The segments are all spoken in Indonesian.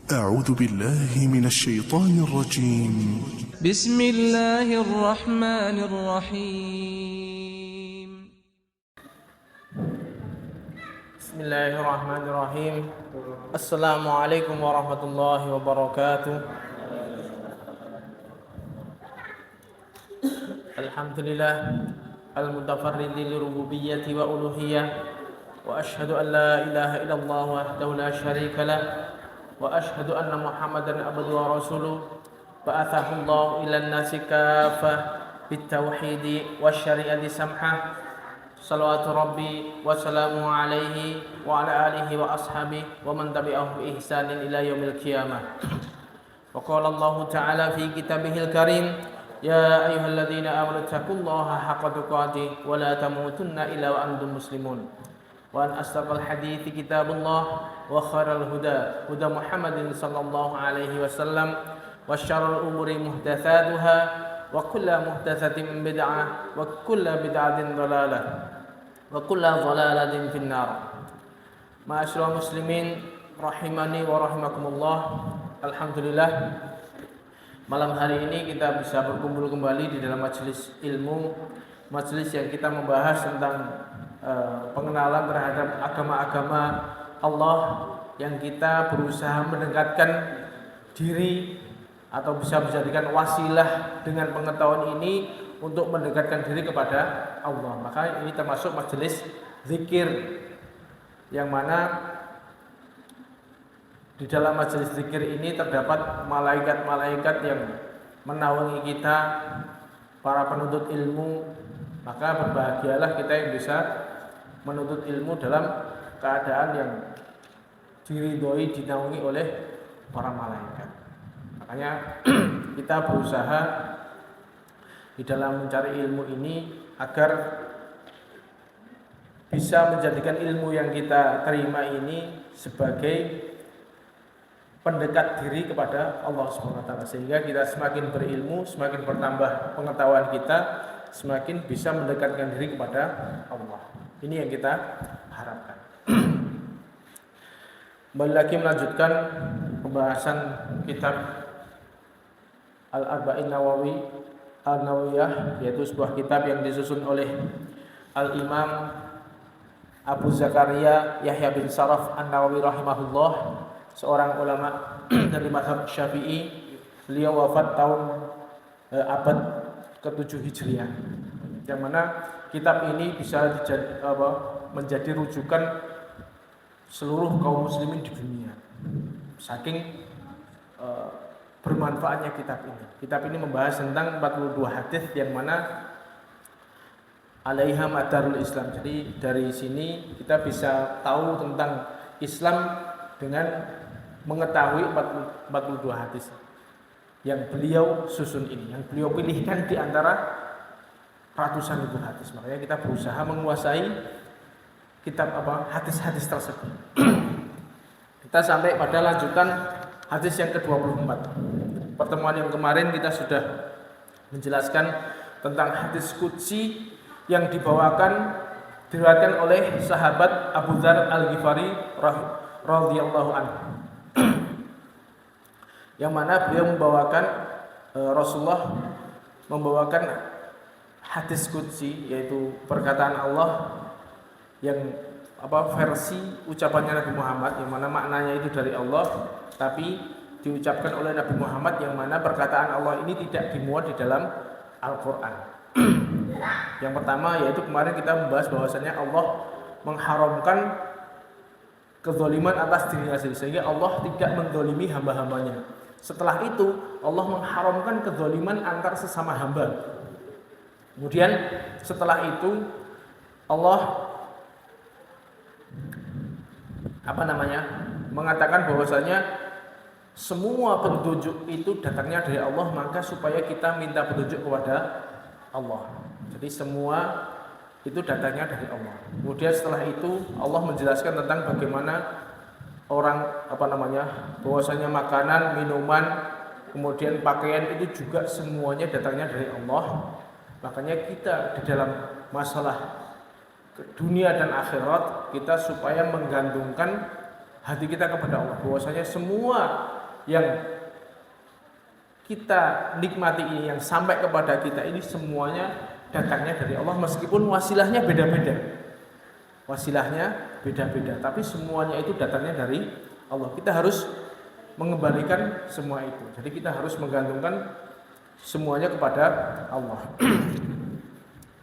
أعوذ بالله من الشيطان الرجيم. بسم الله الرحمن الرحيم. بسم الله الرحمن الرحيم. السلام عليكم ورحمة الله وبركاته. الحمد لله المتفرد لربوبية وألوهية، وأشهد أن لا إله إلا الله وحده لا شريك له، وأشهد أن محمدا عبده ورسوله بعثه الله إلى الناس كافة بالتوحيد والشريعة سمحة، صلوات ربي وسلامه عليه وعلى آله وأصحابه ومن تبعه بإحسان إلى يوم القيامة. وقال الله تعالى في كتابه الكريم: يا أيها الذين آمنوا اتقوا الله حق تقاته ولا تموتن إلا وأنتم مسلمون. وأن أصدق الحديث كتاب الله، وخير الهدى هدى محمد صلى الله عليه وسلم، وشر الأمور محدثاتها، وكل محدثة بدعة، وكل بدعة ضلالة، وكل ضلالة في النار. Ma'asyiral muslimin rahimani wa rahimakumullah. Alhamdulillah, malam hari ini kita bisa berkumpul kembali di dalam majelis ilmu, majelis yang kita membahas tentang pengenalan terhadap agama-agama Allah, yang kita berusaha mendekatkan diri atau bisa menjadikan wasilah dengan pengetahuan ini untuk mendekatkan diri kepada Allah. Maka ini termasuk majelis zikir, yang mana di dalam majelis zikir ini terdapat malaikat-malaikat yang menaungi kita, para penuntut ilmu. Maka berbahagialah kita yang bisa menuntut ilmu dalam keadaan yang diridhoi, dinaungi oleh para malaikat. Makanya kita berusaha di dalam mencari ilmu ini agar bisa menjadikan ilmu yang kita terima ini sebagai pendekat diri kepada Allah SWT, sehingga kita semakin berilmu, semakin bertambah pengetahuan kita, semakin bisa mendekatkan diri kepada Allah. Ini yang kita harapkan. Kembali lagi melanjutkan pembahasan kitab Al-Arba'in An-Nawawiyah, yaitu sebuah kitab yang disusun oleh Al-Imam Abu Zakaria Yahya bin Sharaf An-Nawawi rahimahullah, seorang ulama dari mazhab Syafi'i. Beliau wafat tahun abad ke-7 Hijriah, yang mana kitab ini bisa menjadi rujukan seluruh kaum muslimin di dunia, saking bermanfaatnya kitab ini. Kitab ini membahas tentang 42 hadis yang mana alaiha madarul Islam. Jadi dari sini kita bisa tahu tentang Islam dengan mengetahui 42 hadis yang beliau susun ini, yang beliau pilihkan di antara ratusan ribu hadis. Makanya kita berusaha menguasai kitab hadis-hadis tersebut. Kita sampai pada lanjutan hadis yang ke-24. Pertemuan yang kemarin kita sudah menjelaskan tentang hadis qudsi yang diriwayatkan oleh sahabat Abu Dzar Al-Ghifari radhiyallahu anhu. Yang mana beliau Rasulullah membawakan hadis qudsi, yaitu perkataan Allah yang versi ucapannya Nabi Muhammad, yang mana maknanya itu dari Allah tapi diucapkan oleh Nabi Muhammad, yang mana perkataan Allah ini tidak dimuat di dalam Al-Qur'an. Yang pertama yaitu kemarin kita membahas bahwasanya Allah mengharamkan kezaliman atas dirinya sendiri, sehingga Allah tidak menzalimi hamba-hambanya. Setelah itu Allah mengharamkan kezaliman antar sesama hamba. Kemudian setelah itu Allah mengatakan bahwasanya semua petunjuk itu datangnya dari Allah, maka supaya kita minta petunjuk kepada Allah. Jadi semua itu datangnya dari Allah. Kemudian setelah itu Allah menjelaskan tentang bagaimana bahwasanya makanan, minuman, kemudian pakaian itu juga semuanya datangnya dari Allah. Makanya kita di dalam masalah dunia dan akhirat, kita supaya menggantungkan hati kita kepada Allah, bahwasanya semua yang kita nikmati ini, yang sampai kepada kita ini semuanya datangnya dari Allah, meskipun wasilahnya beda-beda. Wasilahnya beda-beda, tapi semuanya itu datangnya dari Allah. Kita harus mengembalikan semua itu. Jadi kita harus menggantungkan semuanya kepada Allah.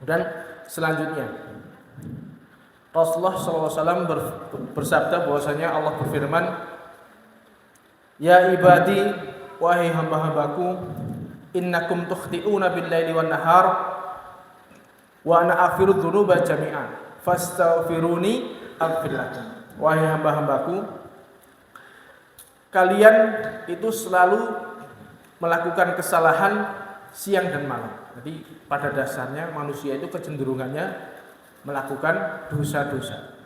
Dan selanjutnya Rasulullah SAW bersabda bahwasanya Allah berfirman, "Ya ibadi, wahai hamba-hambaku, innakum tukhti'una bil-laili wan-nahar wa ana aghfiru dzunuba jami'an fastaghfiruni aghfir lakum." Wahai hamba-hambaku, kalian itu selalu melakukan kesalahan siang dan malam. Jadi pada dasarnya manusia itu kecenderungannya melakukan dosa-dosa.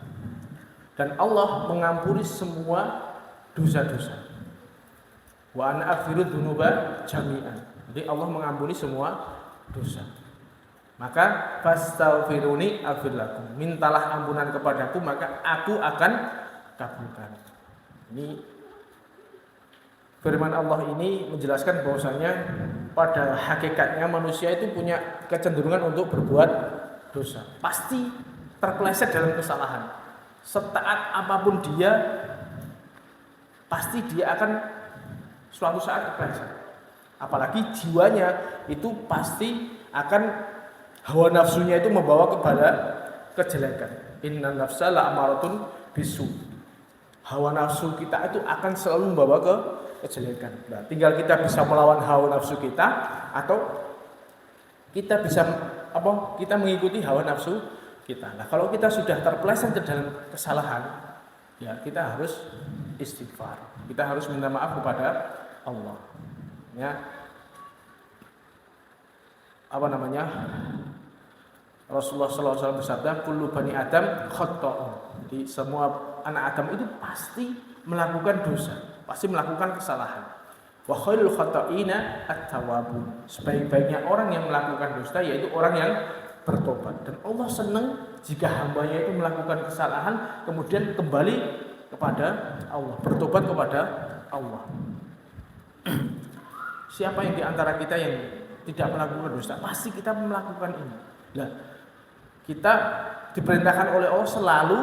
Dan Allah mengampuni semua dosa-dosa. Wa ana aghfiru dzunuba jami'an. Jadi Allah mengampuni semua dosa. Maka fastaghfiruni aghfir lakum. Mintalah ampunan kepadaku maka aku akan kabulkan. Ini firman Allah ini menjelaskan bahwasanya pada hakikatnya manusia itu punya kecenderungan untuk berbuat dosa. Pasti terpeleset dalam kesalahan. Setaat apapun dia, pasti dia akan suatu saat terpeleset. Apalagi jiwanya itu pasti akan hawa nafsunya itu membawa kepada kejelekan. Innan nafsa la'amaratun bisu. Hawa nafsu kita itu akan selalu membawa ke kejelekan. Nah, tinggal kita bisa melawan hawa nafsu kita atau kita bisa kita mengikuti hawa nafsu kita. Nah, kalau kita sudah terpeleset ke dalam kesalahan, ya kita harus istighfar. Kita harus minta maaf kepada Allah. Ya. Rasulullah SAW bersabda, "Kullu bani Adam khata'un." Jadi semua anak Adam itu pasti melakukan dosa, pasti melakukan kesalahan. Wa khairul khata'ina at-tawwabun. Sebaik-baiknya orang yang melakukan dosa yaitu orang yang bertobat. Dan Allah senang jika hambanya itu melakukan kesalahan kemudian kembali kepada Allah, bertobat kepada Allah. Siapa yang di antara kita yang tidak melakukan dosa? Pasti kita melakukan ini. Nah, kita diperintahkan oleh Allah selalu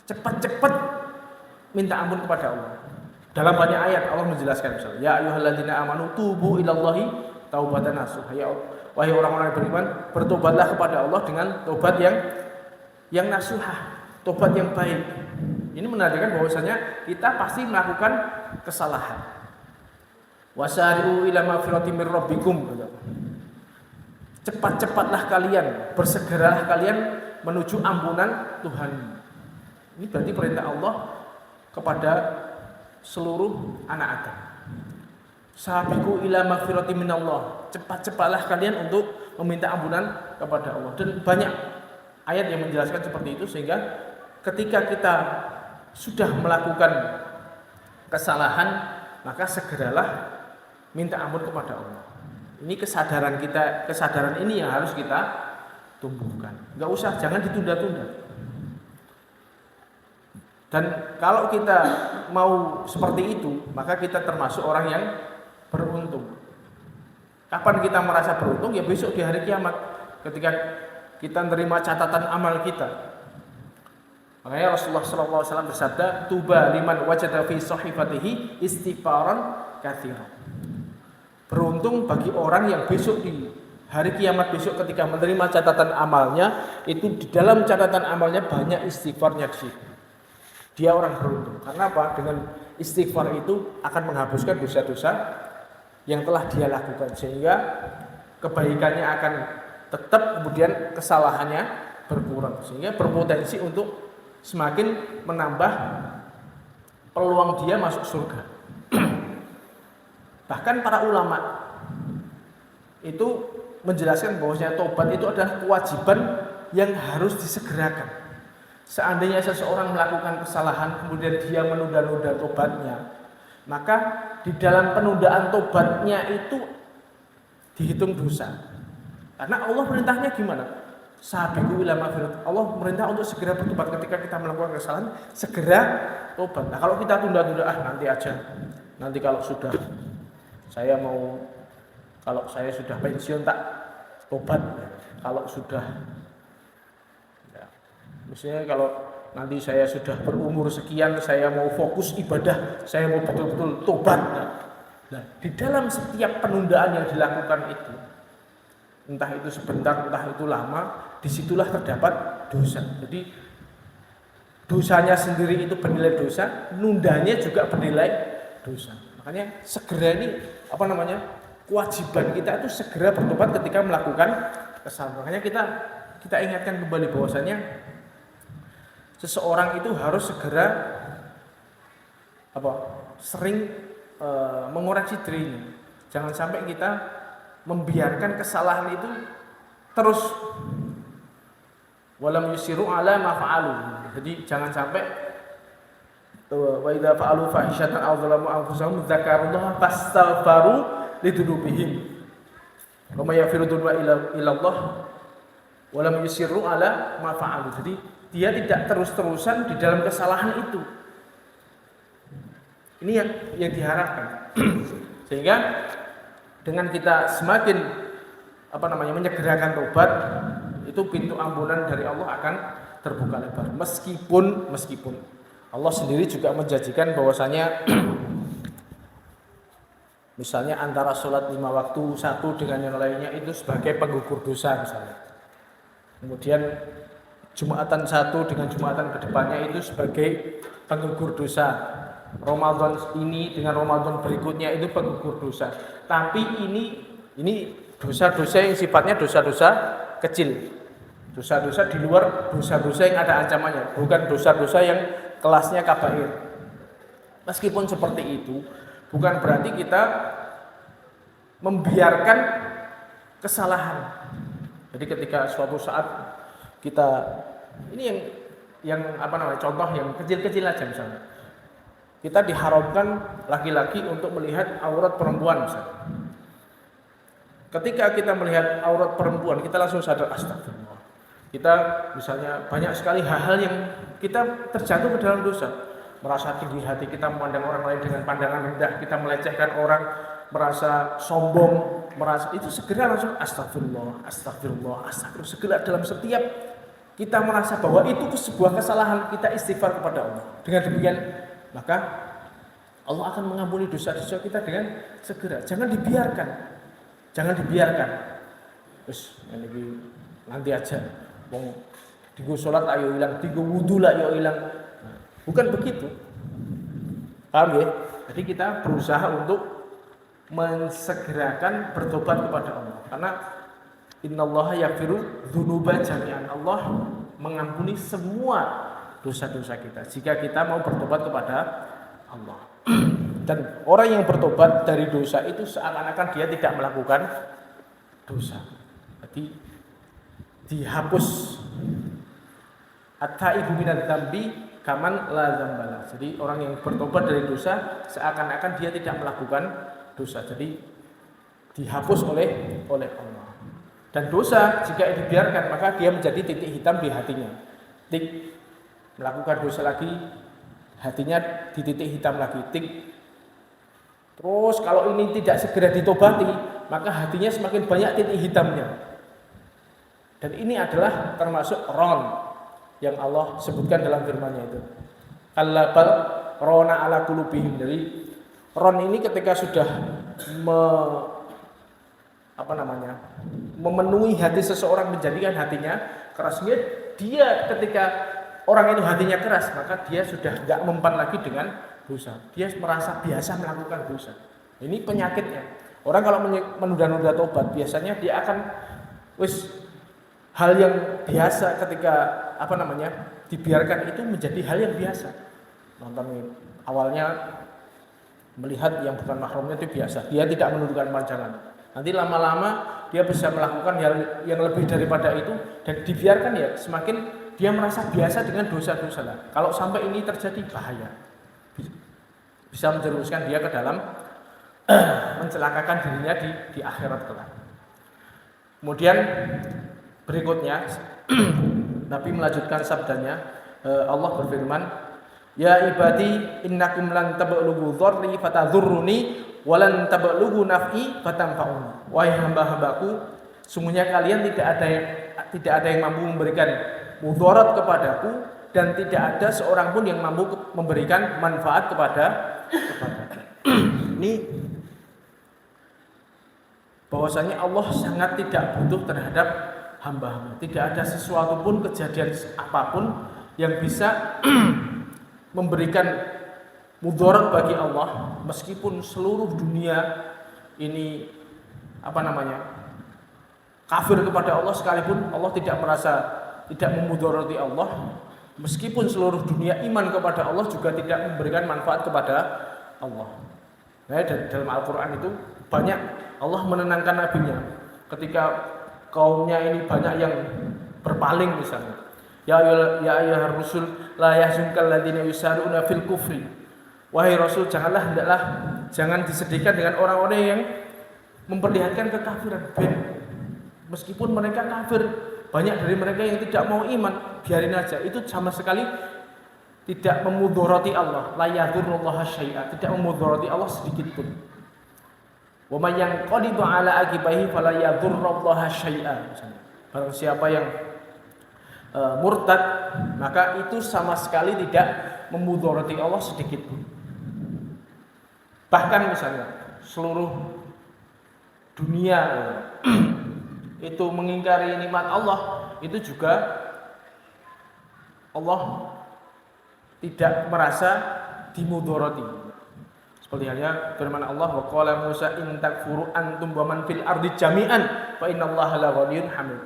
cepat-cepat minta ampun kepada Allah. Dalam banyak ayat Allah menjelaskan misalnya, "Ya ayyuhalladzina amanu tubu ilallahi taubatan nasuha." Ya wahai orang-orang yang beriman, bertobatlah kepada Allah dengan tobat yang nasuha, tobat yang baik. Ini menandakan bahwasanya kita pasti melakukan kesalahan. Wasari'u ila magfiratin mir rabbikum. Cepat-cepatlah kalian, bersegeralah kalian menuju ampunan Tuhan. Ini berarti perintah Allah kepada seluruh anak Adam. Sabiqu ila magfiratin minallah. Cepat-cepatlah kalian untuk meminta ampunan kepada Allah. Dan banyak ayat yang menjelaskan seperti itu, sehingga ketika kita sudah melakukan kesalahan, maka segeralah minta ampun kepada Allah. Ini kesadaran kita, kesadaran ini yang harus kita tumbuhkan. Enggak usah, jangan ditunda-tunda. Dan kalau kita mau seperti itu, maka kita termasuk orang yang beruntung. Kapan kita merasa beruntung? Ya besok di hari kiamat, ketika kita menerima catatan amal kita. Makanya Rasulullah SAW bersabda, "Tuba liman wajada fi sahifatihi istighfaran katsiran." Beruntung bagi orang yang besok di hari kiamat besok ketika menerima catatan amalnya, itu di dalam catatan amalnya banyak istighfarnya di situ. Dia orang beruntung. Karena apa? Dengan istighfar itu akan menghapuskan dosa-dosa yang telah dia lakukan, sehingga kebaikannya akan tetap, kemudian kesalahannya berkurang, sehingga berpotensi untuk semakin menambah peluang dia masuk surga. Bahkan para ulama itu menjelaskan bahwasanya tobat itu adalah kewajiban yang harus disegerakan. Seandainya seseorang melakukan kesalahan kemudian dia menunda-nunda tobatnya, maka di dalam penundaan tobatnya itu dihitung dosa. Karena Allah perintahnya gimana? sabiqu ila maghfirah. Allah merintah untuk segera bertobat ketika kita melakukan kesalahan, segera tobat. Nah, kalau kita tunda-tunda, nanti aja. Nanti kalau saya sudah pensiun tak tobat. Kalau sudah misalnya kalau nanti saya sudah berumur sekian, saya mau fokus ibadah, saya mau betul-betul tobat. Nah, di dalam setiap penundaan yang dilakukan itu, entah itu sebentar, entah itu lama, disitulah terdapat dosa. Jadi dosanya sendiri itu bernilai dosa, nundanya juga bernilai dosa. Makanya segera ini kewajiban kita itu segera bertobat ketika melakukan kesalahan. Makanya kita ingatkan kembali bahwasanya seseorang itu harus segera sering mengoreksi dirinya. Jangan sampai kita membiarkan kesalahan itu terus walam yusiru ala ma fa'alu. Jadi jangan sampai wa idza fa'alu fahishatan aw zalamu anfusahum dzakarullaha fastaghfaru lidzunubihim. Wa may yaghfiru dzunuba illa Allah wa lam yusirru ala ma fa'alu. Jadi dia tidak terus-terusan di dalam kesalahan itu. Ini yang diharapkan. Sehingga dengan kita semakin menyegerakan tobat, itu pintu ampunan dari Allah akan terbuka lebar. Meskipun Allah sendiri juga menjanjikan bahwasanya misalnya antara sholat 5 waktu satu dengan yang lainnya itu sebagai penggugur dosa misalnya. Kemudian Jumatan satu dengan Jumatan kedepannya itu sebagai penggugur dosa. Ramadan ini dengan Ramadan berikutnya itu penggugur dosa. Tapi ini dosa-dosa yang sifatnya dosa-dosa kecil. Dosa-dosa di luar dosa-dosa yang ada ancamannya, bukan dosa-dosa yang kelasnya kabair. Meskipun seperti itu, bukan berarti kita membiarkan kesalahan. Jadi ketika suatu saat kita ini yang contoh yang kecil-kecil aja misalnya. Kita diharamkan laki-laki untuk melihat aurat perempuan misalnya. Ketika kita melihat aurat perempuan, kita langsung sadar astagfirullah. Kita misalnya banyak sekali hal-hal yang kita terjatuh ke dalam dosa. Merasa tinggi hati, kita memandang orang lain dengan pandangan rendah, kita melecehkan orang, merasa sombong, itu segera langsung astagfirullah. Segera dalam setiap kita merasa bahwa itu sebuah kesalahan, kita istighfar kepada Allah. Dengan demikian, maka Allah akan mengampuni dosa-dosa kita dengan segera. Jangan dibiarkan. Terus nanti aja. Tigo sholat ayo hilang, tigo wudu lah ayo hilang. Bukan begitu. Paham ya? Jadi kita berusaha untuk mensegerakan bertobat kepada Allah. Karena innallaha yaghfiru dzunuba jami'an. Allah mengampuni semua dosa-dosa kita jika kita mau bertobat kepada Allah. Dan orang yang bertobat dari dosa itu seakan-akan dia tidak melakukan dosa. Jadi dihapus at-taibu minadz dzambi kaman la dzambala. Jadi orang yang bertobat dari dosa seakan-akan dia tidak melakukan dosa. Jadi dihapus oleh Allah. Dan dosa jika dibiarkan maka dia menjadi titik hitam di hatinya. Melakukan dosa lagi, hatinya di titik hitam lagi. Terus kalau ini tidak segera ditobati, maka hatinya semakin banyak titik hitamnya. Dan ini adalah termasuk ron yang Allah sebutkan dalam firman-Nya itu. Allabal rona ala qulubihim. Jadi ron ini ketika sudah memenuhi hati seseorang, menjadikan hatinya keras. Dia ketika orang itu hatinya keras, maka dia sudah tidak mempan lagi dengan dosa. Dia merasa biasa melakukan dosa. Ini penyakitnya. Orang kalau menunda-nunda tobat, biasanya dia akan hal yang biasa ketika dibiarkan itu menjadi hal yang biasa. Nonton awalnya melihat yang bukan mahramnya itu biasa. Dia tidak menundukkan pandangan. Nanti lama-lama dia bisa melakukan hal yang lebih daripada itu dan dibiarkan ya semakin dia merasa biasa dengan dosa-dosa. Kalau sampai ini terjadi bahaya. Bisa menjerumuskan dia ke dalam mencelakakan dirinya di akhirat kelak. Kemudian berikutnya Nabi melanjutkan sabdanya, Allah berfirman, "Ya ibadi innakum lan tablughu dharri fatadhurruni wa lan tablughu naf'i fatanfa'uni." Wahai hamba-hambaku, sungguhnya kalian tidak ada yang mampu memberikan mudarat kepadaku dan tidak ada seorang pun yang mampu memberikan manfaat kepadaku. Ini bahwasanya Allah sangat tidak butuh terhadap hamba-hamba. Tidak ada sesuatu pun, kejadian apapun yang bisa memberikan mudarat bagi Allah, meskipun seluruh dunia ini kafir kepada Allah sekalipun, Allah tidak merasa tidak memudarati Allah. Meskipun seluruh dunia iman kepada Allah juga tidak memberikan manfaat kepada Allah. Nah, dalam Al-Quran itu banyak Allah menenangkan nabinya ketika kaumnya ini banyak yang berpaling misalnya. Ya ayyuhar rusul la yahzunkal ladzina yusaruna fil kufri. Wahai Rasul, jangan disedihkan dengan orang-orang yang memperlihatkan kekafiran. Meskipun mereka kafir, banyak dari mereka yang tidak mau iman, biarin aja. Itu sama sekali tidak memudarati Allah. La yadurrullaha syai'a, tidak memudarati Allah sedikit pun. Wa may yanqalibu ala aqibahi fala yadurrullaha syai'a. Barang siapa yang murtad, maka itu sama sekali tidak memudarati Allah sedikit pun. Bahkan misalnya seluruh dunia itu mengingkari nikmat Allah, itu juga Allah tidak merasa dimudarati. Seperti halnya firman Allah, wa qala Musa in takfuru antum wa man fil ardi jami'an fa innallaha la ghaniyyun hamid.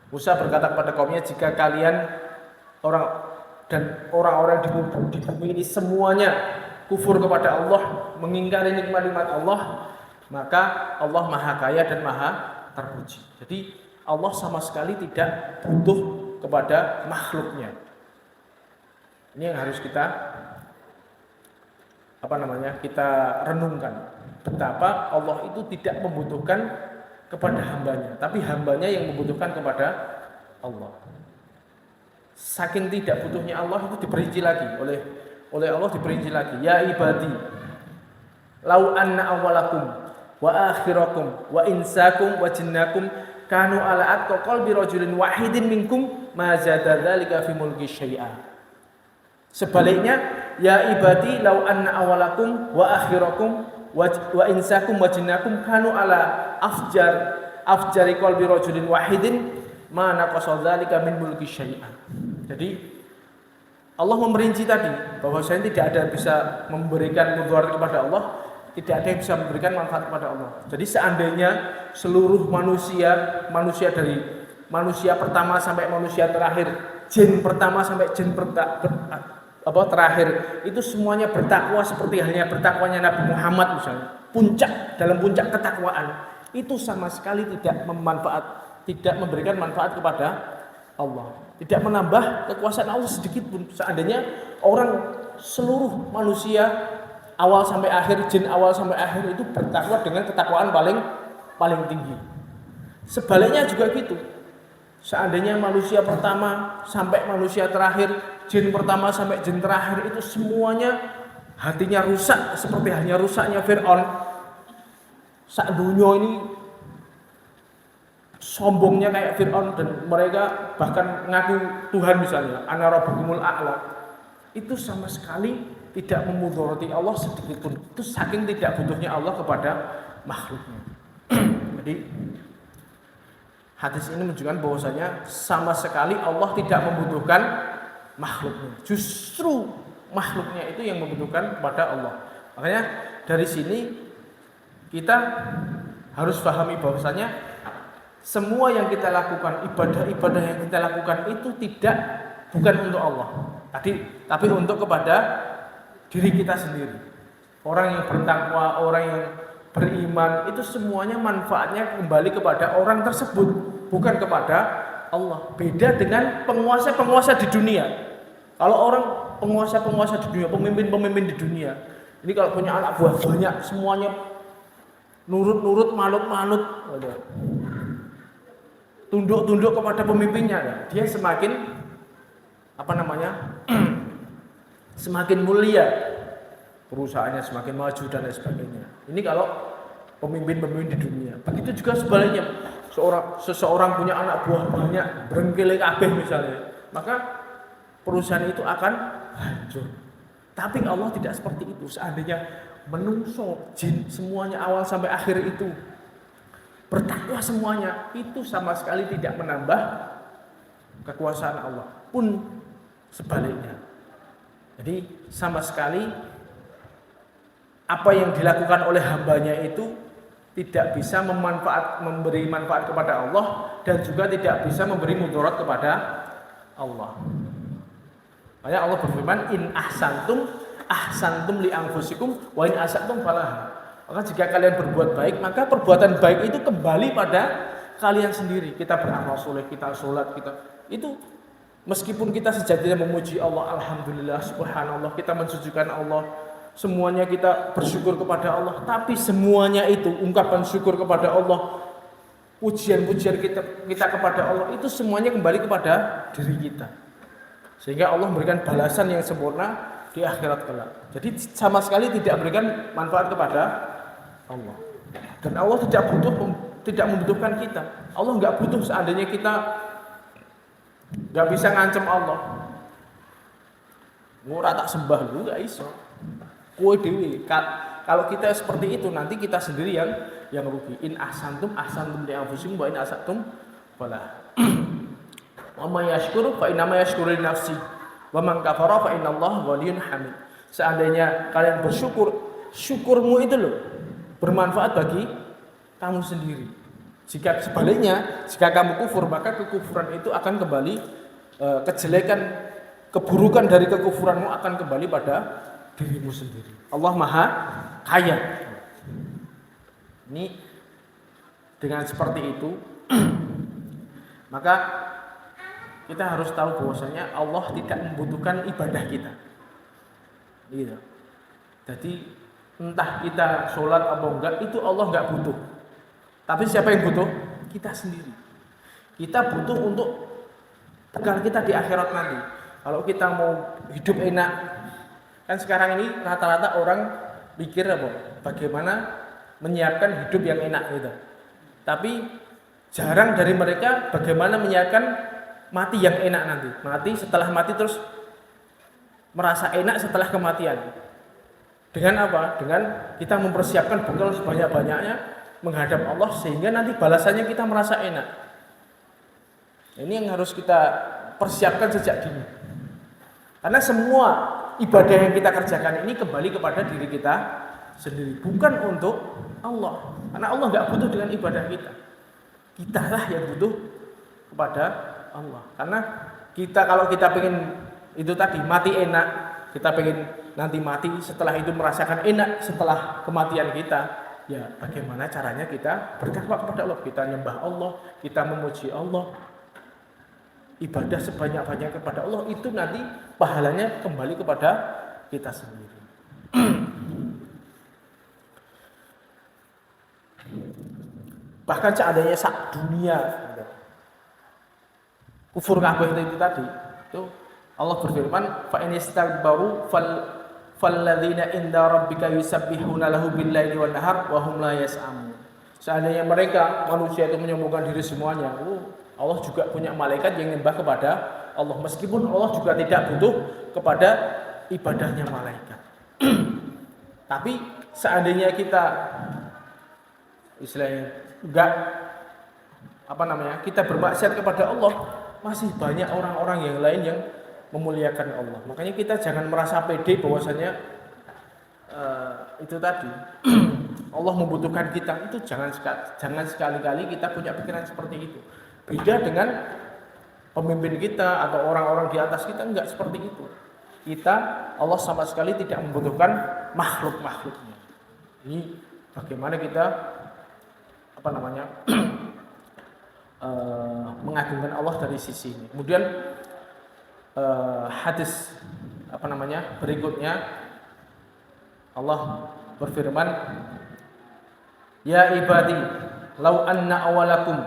Musa berkata kepada kaumnya, jika kalian orang-orang di bumi ini semuanya kufur kepada Allah, mengingkari nikmat-nikmat Allah, maka Allah Maha Kaya dan Maha terpuji. Jadi Allah sama sekali tidak butuh kepada makhluknya. Ini yang harus kita kita renungkan. Betapa Allah itu tidak membutuhkan kepada hambanya, tapi hambanya yang membutuhkan kepada Allah. Saking tidak butuhnya Allah itu diperinci lagi oleh Allah, diperinci lagi. Ya ibadi, lau anna awalakum wa akhirakum wa insakum wa jinnakum kanu ala atqa qalbi rajulin wahidin minkum ma zada dzalika fi mulki syai'a. Sebaliknya, ya ibadi lau anna awalakum wa akhirakum wa insakum wa jinnakum kanu ala afjari qalbi rajulin wahidin ma naqasa dzalika min mulki syai'a. Jadi Allah memperinci tadi bahwa saya tidak ada yang bisa memberikan mudarat kepada Allah, tidak ada yang bisa memberikan manfaat kepada Allah. Jadi seandainya seluruh manusia dari manusia pertama sampai manusia terakhir, jin pertama sampai jin terakhir, itu semuanya bertakwa seperti halnya bertakwanya Nabi Muhammad misalnya, dalam puncak ketakwaan, itu sama sekali tidak memberikan manfaat kepada Allah, tidak menambah kekuasaan Allah sedikit pun. Seandainya seluruh manusia awal sampai akhir, jin awal sampai akhir itu bertakwa dengan ketakwaan paling tinggi. Sebaliknya juga gitu. Seandainya manusia pertama sampai manusia terakhir, jin pertama sampai jin terakhir itu semuanya hatinya rusak seperti halnya rusaknya Fir'aun. Sak dunia ini sombongnya kayak Fir'aun, dan mereka bahkan ngaku Tuhan misalnya, ana rabbukumul a'la. Itu sama sekali tidak memudarati Allah sedikit pun. Itu saking tidak butuhnya Allah kepada makhluknya. Jadi hadis ini menunjukkan bahwasanya sama sekali Allah tidak membutuhkan makhluknya. Justru makhluknya itu yang membutuhkan kepada Allah. Makanya dari sini kita harus pahami bahwasanya semua yang kita lakukan, ibadah-ibadah yang kita lakukan itu bukan untuk Allah, tapi untuk kepada diri kita sendiri. Orang yang bertakwa, orang yang beriman, itu semuanya manfaatnya kembali kepada orang tersebut, bukan kepada Allah. Beda dengan penguasa-penguasa di dunia. Kalau orang penguasa-penguasa di dunia, pemimpin-pemimpin di dunia, ini kalau punya anak buah banyak, semuanya nurut-nurut, manut-manut. tunduk kepada pemimpinnya, dia semakin semakin mulia, perusahaannya semakin maju dan lain sebagainya. Ini kalau pemimpin-pemimpin di dunia. Begitu juga sebaliknya, seseorang punya anak buah banyak, berengkele kabeh misalnya, maka perusahaan itu akan hancur. Tapi Allah tidak seperti itu. Seandainya menungso, jin, semuanya awal sampai akhir itu bertakwa semuanya, itu sama sekali tidak menambah kekuasaan Allah. Pun sebaliknya. Jadi sama sekali apa yang dilakukan oleh hambanya itu tidak bisa memberi manfaat kepada Allah dan juga tidak bisa memberi mudarat kepada Allah. Makanya Allah berfirman, in ahsantum li anfusikum wa in asatum falaha. Maka jika kalian berbuat baik, maka perbuatan baik itu kembali pada kalian sendiri. Kita beramal soleh, kita sholat, itu meskipun kita sejatinya memuji Allah, alhamdulillah, subhanallah, kita mensucikan Allah, semuanya kita bersyukur kepada Allah, tapi semuanya itu ungkapan syukur kepada Allah, pujian-pujian kita kepada Allah, itu semuanya kembali kepada diri kita. Sehingga Allah memberikan balasan yang sempurna di akhirat kelak. Jadi sama sekali tidak memberikan manfaat kepada Allah. Dan Allah tidak membutuhkan kita. Allah nggak butuh seandainya kita nggak bisa ngancem Allah. Murah tak sembah lu nggak iso. Kowe dewi. Kalau kita seperti itu nanti kita sendiri yang rugi. In ahsantum li anfusikum wa in asatum falah. Wa may yashkuru fa inna ma yashkuru li nafsi wa man kafara fa innallaha ghaniyyun hamid. Seandainya kalian bersyukur, syukurmu itu loh bermanfaat bagi kamu sendiri. Jika sebaliknya, jika kamu kufur, maka kekufuran itu akan kembali, kejelekan, keburukan dari kekufuranmu akan kembali pada dirimu sendiri. Allah Maha Kaya. Ini dengan seperti itu maka kita harus tahu bahwasanya Allah tidak membutuhkan ibadah kita. Gitu. Jadi entah kita sholat atau enggak, itu Allah enggak butuh. Tapi siapa yang butuh? Kita sendiri. Kita butuh untuk bekal kita di akhirat nanti. Kalau kita mau hidup enak, kan sekarang ini rata-rata orang pikir bagaimana menyiapkan hidup yang enak gitu. Tapi jarang dari mereka bagaimana menyiapkan mati yang enak nanti. Mati, setelah mati terus merasa enak setelah kematian. Dengan apa? Dengan kita mempersiapkan bekal sebanyak-banyaknya menghadap Allah sehingga nanti balasannya kita merasa enak. Ini yang harus kita persiapkan sejak dini. Karena semua ibadah yang kita kerjakan ini kembali kepada diri kita sendiri, bukan untuk Allah. Karena Allah nggak butuh dengan ibadah kita. Kitalah yang butuh kepada Allah. Karena kalau kita pengen itu tadi mati enak, kita pengen nanti mati setelah itu merasakan enak setelah kematian kita, ya bagaimana caranya kita bertakwa kepada Allah, kita nyembah Allah, kita memuji Allah, ibadah sebanyak-banyak kepada Allah, itu nanti pahalanya kembali kepada kita sendiri. Bahkan seandainya sak dunia kufur kabeh itu tadi, itu Allah berfirman, fa in istakbaru falladzina inda rabbika yusabbihuna lahu bil-laili wan nahar wa hum la yas'amun. Seandainya mereka manusia itu menyombongkan diri semuanya, Allah juga punya malaikat yang menyembah kepada Allah, meskipun Allah juga tidak butuh kepada ibadahnya malaikat. Tapi seandainya kita istilahnya enggak kita bermaksiat kepada Allah, masih banyak orang-orang yang lain yang memuliakan Allah. Makanya kita jangan merasa pede bahwasanya itu tadi Allah membutuhkan kita, itu jangan sekali-kali kita punya pikiran seperti itu. Beda dengan pemimpin kita atau orang-orang di atas kita, enggak seperti itu. Allah sama sekali tidak membutuhkan makhluk-makhluknya. Ini bagaimana kita mengagungkan Allah dari sisi ini. Kemudian hadis berikutnya Allah berfirman, ya ibadi law anna awalakum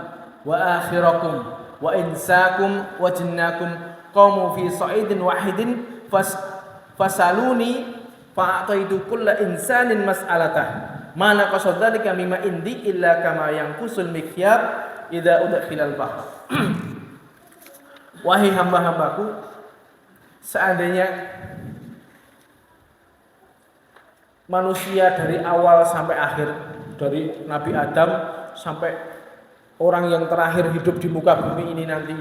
wa akhirakum wa insakum wa jinnakum qamu fi sa'idin wahidin fasaluni fa'ataitu kulla insanin mas'alatah ma naqasa dzalika mimma indi illa kama yanqusul mikhyat idza udkhilal bahr. Wahai hamba-hambaku, seandainya manusia dari awal sampai akhir, dari Nabi Adam sampai orang yang terakhir hidup di muka bumi ini nanti,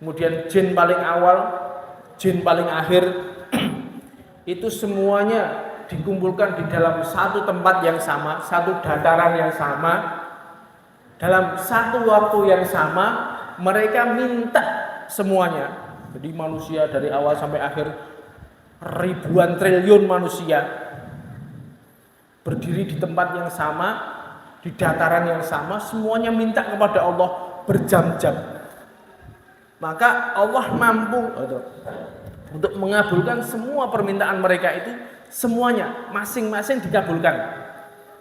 kemudian jin paling awal, jin paling akhir, itu semuanya dikumpulkan di dalam satu tempat yang sama, satu dataran yang sama, dalam satu waktu yang sama. Mereka minta semuanya. Jadi manusia dari awal sampai akhir, ribuan triliun manusia berdiri di tempat yang sama, di dataran yang sama, semuanya minta kepada Allah berjam-jam. Maka Allah mampu untuk mengabulkan semua permintaan mereka itu, semuanya masing-masing dikabulkan.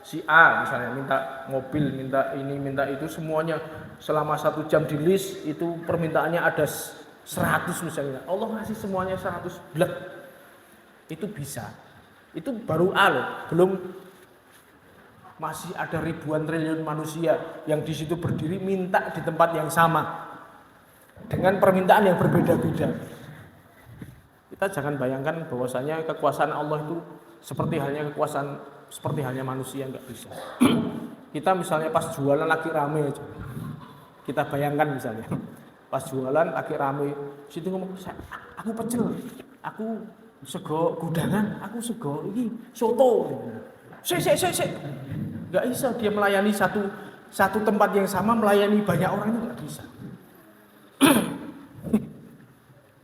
Si A misalnya minta mobil, minta ini, minta itu, semuanya selama 1 jam di list itu permintaannya ada 100 misalnya. Allah ngasih semuanya 100 blek. Itu bisa. Itu baru A loh, belum masih ada ribuan triliun manusia yang di situ berdiri minta di tempat yang sama dengan permintaan yang berbeda-beda. Kita jangan bayangkan bahwasanya kekuasaan Allah itu seperti halnya manusia, enggak bisa. Kita misalnya pas jualan lagi rame aja. Kita bayangkan misalnya pas jualan lagi rame, situ ngomong, aku pecel, aku sego gudangan, aku sego ini soto. Sik. Enggak bisa dia melayani satu tempat yang sama, melayani banyak orang itu enggak bisa.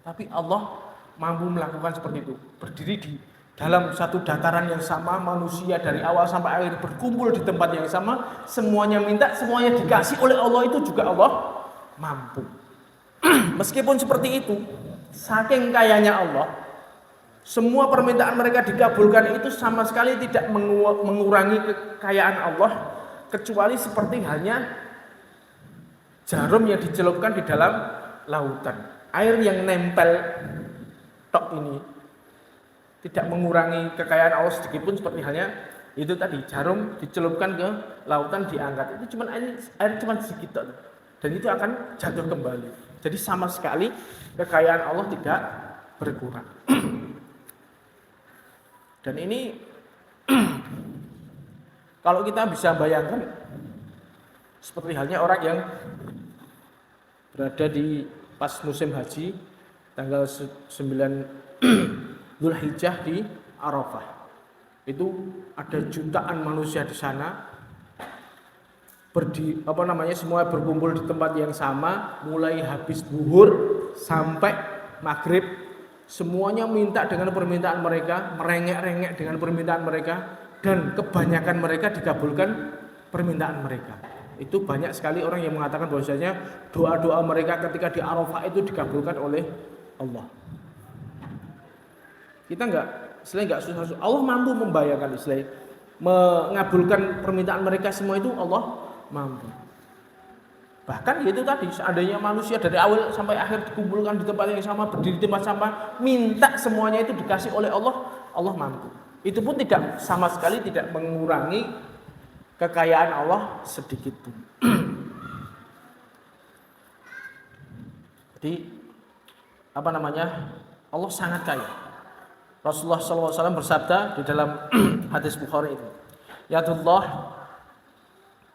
Tapi Allah mampu melakukan seperti itu. Berdiri di dalam satu dataran yang sama, manusia dari awal sampai akhir berkumpul di tempat yang sama, semuanya minta, semuanya dikasih oleh Allah, itu juga Allah mampu. Meskipun seperti itu, saking kayanya Allah, semua permintaan mereka dikabulkan, itu sama sekali tidak mengurangi kekayaan Allah, kecuali seperti halnya jarum yang dicelupkan di dalam lautan. Air yang nempel tok ini tidak mengurangi kekayaan Allah sedikit pun, seperti halnya itu tadi, jarum dicelupkan ke lautan, diangkat, itu cuma air cuma sedikit dan itu akan jatuh kembali. Jadi sama sekali kekayaan Allah tidak berkurang. Dan ini kalau kita bisa bayangkan seperti halnya orang yang berada di pas musim haji tanggal 9 Dzulhijjah di Arafah. Itu ada jutaan manusia di sana, semua berkumpul di tempat yang sama, mulai habis zuhur sampai maghrib, semuanya minta dengan permintaan mereka, merengek-rengek dengan permintaan mereka, dan kebanyakan mereka dikabulkan permintaan mereka. Itu banyak sekali orang yang mengatakan bahwasanya doa-doa mereka ketika di Arafah itu dikabulkan oleh Allah. Kita enggak susah. Allah mampu membayangkan, mengabulkan permintaan mereka semua, itu Allah mampu. Bahkan itu tadi, seandainya manusia dari awal sampai akhir dikumpulkan di tempat yang sama, berdiri di tempat sama, minta semuanya itu dikasih oleh Allah, Allah mampu. Itu pun tidak sama sekali tidak mengurangi kekayaan Allah sedikit pun. Jadi Allah sangat kaya. Rasulullah SAW bersabda di dalam hadis Bukhari itu, Yadullah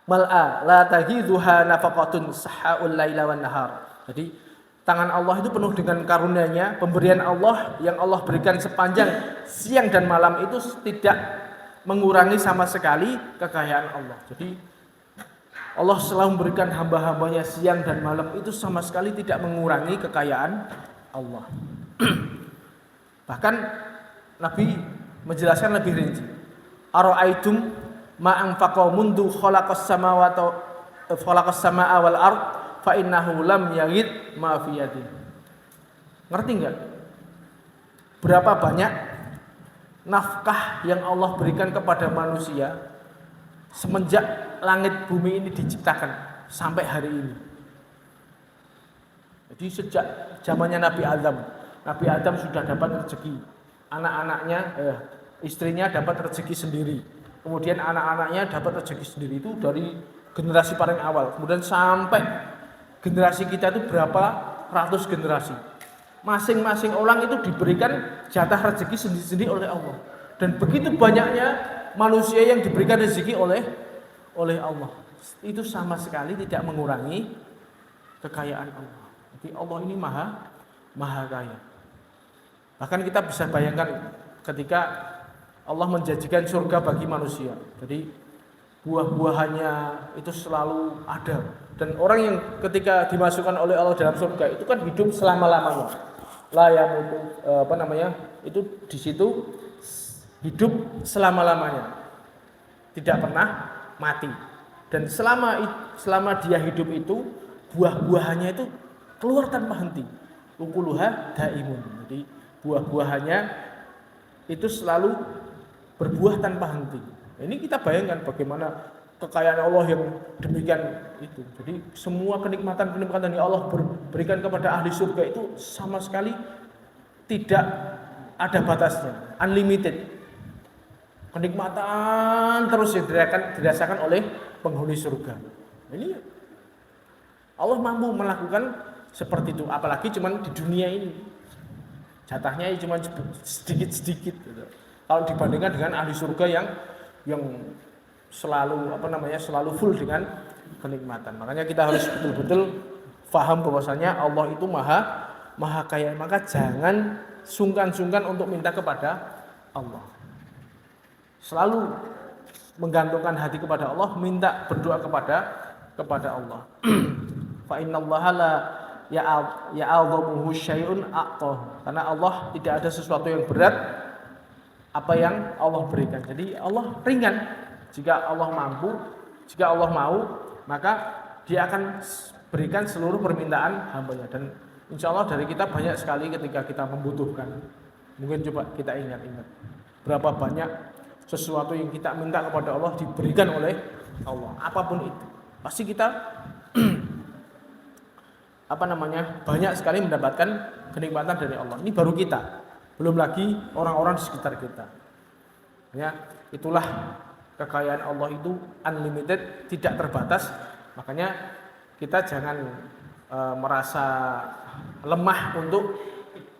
mal'a la taghidhuha nafaqatun sahhaul laila wan nahar. Jadi tangan Allah itu penuh dengan karunia-Nya, pemberian Allah yang Allah berikan sepanjang siang dan malam itu tidak mengurangi sama sekali kekayaan Allah. Jadi Allah selalu memberikan hamba-hambanya siang dan malam itu sama sekali tidak mengurangi kekayaan Allah. Bahkan Nabi menjelaskan lebih rinci. Ara'aitum ma anfaqa mundu khalaqas samaa wal ard fa innahu lam yaghid ma fi yadi. Ngerti enggak? Berapa banyak nafkah yang Allah berikan kepada manusia semenjak langit bumi ini diciptakan. sampai hari ini. Jadi sejak zamannya Nabi Adam sudah dapat rezeki. Anak-anaknya, istrinya dapat rezeki sendiri. Kemudian anak-anaknya dapat rezeki sendiri, itu dari generasi paling awal. Kemudian sampai generasi kita itu berapa ratus generasi. Masing-masing orang itu diberikan jatah rezeki sendiri-sendiri oleh Allah. Dan begitu banyaknya manusia yang diberikan rezeki oleh Allah. Itu sama sekali tidak mengurangi kekayaan Allah. Jadi Allah ini maha kaya. Bahkan kita bisa bayangkan ketika Allah menjanjikan surga bagi manusia. Jadi buah-buahannya itu selalu ada. Dan orang yang ketika dimasukkan oleh Allah dalam surga itu kan hidup selama-lamanya. La yamutu, itu di situ hidup selama-lamanya. Tidak pernah mati. Dan selama dia hidup itu buah-buahannya itu keluar tanpa henti. Ukuluha daimun. Jadi buah-buahannya itu selalu berbuah tanpa henti. Ini kita bayangkan bagaimana kekayaan Allah yang demikian itu. Jadi semua kenikmatan yang Allah berikan kepada ahli surga itu sama sekali tidak ada batasnya, unlimited. Kenikmatan terus dirasakan oleh penghuni surga. Ini Allah mampu melakukan seperti itu, apalagi cuma di dunia ini. Jatahnya cuma sedikit-sedikit gitu. Kalau dibandingkan dengan ahli surga yang selalu full dengan kenikmatan. Makanya kita harus betul-betul paham bahwasanya Allah itu maha kaya. Maka jangan sungkan-sungkan untuk minta kepada Allah. Selalu menggantungkan hati kepada Allah, minta berdoa kepada Allah. Fa innallaha la ya'adhamuhu syai'un a'tah. Karena Allah tidak ada sesuatu yang berat apa yang Allah berikan. Jadi Allah ringan. Jika Allah mampu, jika Allah mau, maka Dia akan berikan seluruh permintaan hamba-Nya. Dan insya Allah dari kita banyak sekali ketika kita membutuhkan. Mungkin coba kita ingat-ingat berapa banyak sesuatu yang kita minta kepada Allah diberikan oleh Allah. Apapun itu, pasti kita banyak sekali mendapatkan kenikmatan dari Allah. Ini baru kita, belum lagi orang-orang di sekitar kita. Ya, itulah kekayaan Allah itu unlimited, tidak terbatas. Makanya kita jangan merasa lemah untuk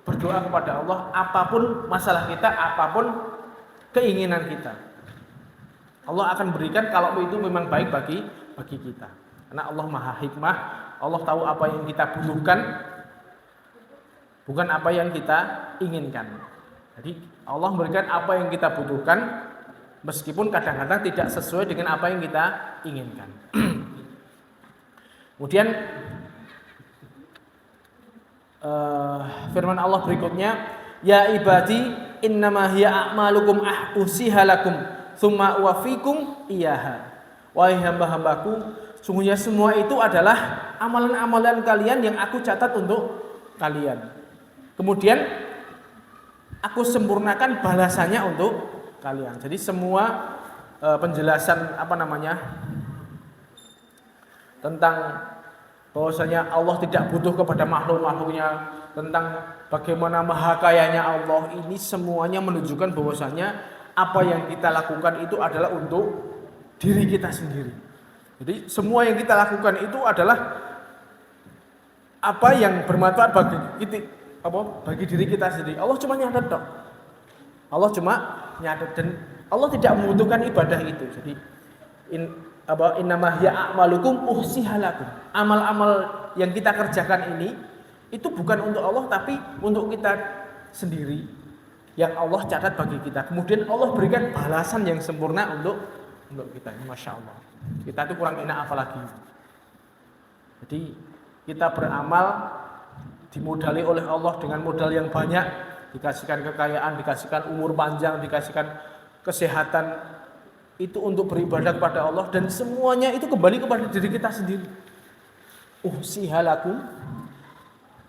berdoa kepada Allah apapun masalah kita, apapun keinginan kita. Allah akan berikan kalau itu memang baik bagi kita. Karena Allah Maha Hikmah, Allah tahu apa yang kita butuhkan, bukan apa yang kita inginkan. Jadi Allah memberikan apa yang kita butuhkan, meskipun kadang-kadang tidak sesuai dengan apa yang kita inginkan. Kemudian firman Allah berikutnya, ya ibadi innama hiya a'malukum ahsiha lakum tsumma uwaffikum iyaha. Wahai hamba-hambaku, sungguhnya semua itu adalah amalan-amalan kalian yang aku catat untuk kalian. Kemudian aku sempurnakan balasannya untuk kalian. Jadi semua penjelasan tentang bahwasanya Allah tidak butuh kepada makhluk-makhluknya, tentang bagaimana maha kayanya Allah, ini semuanya menunjukkan bahwasanya apa yang kita lakukan itu adalah untuk diri kita sendiri. Jadi semua yang kita lakukan itu adalah apa yang bermanfaat bagi diri kita sendiri. Allah cuma nyatet dok. Allah cuma nyatet, dan Allah tidak membutuhkan ibadah itu. Jadi innama hiya a'malukum uhsiha lakum. Amal-amal yang kita kerjakan ini itu bukan untuk Allah tapi untuk kita sendiri yang Allah catat bagi kita. Kemudian Allah berikan balasan yang sempurna untuk kita. Masya Allah. Kita itu kurang enak apalagi. Jadi kita beramal dimodali oleh Allah dengan modal yang banyak, dikasihkan kekayaan, dikasihkan umur panjang, dikasihkan kesehatan, itu untuk beribadah kepada Allah, dan semuanya itu kembali kepada diri kita sendiri. Uhsiha lakum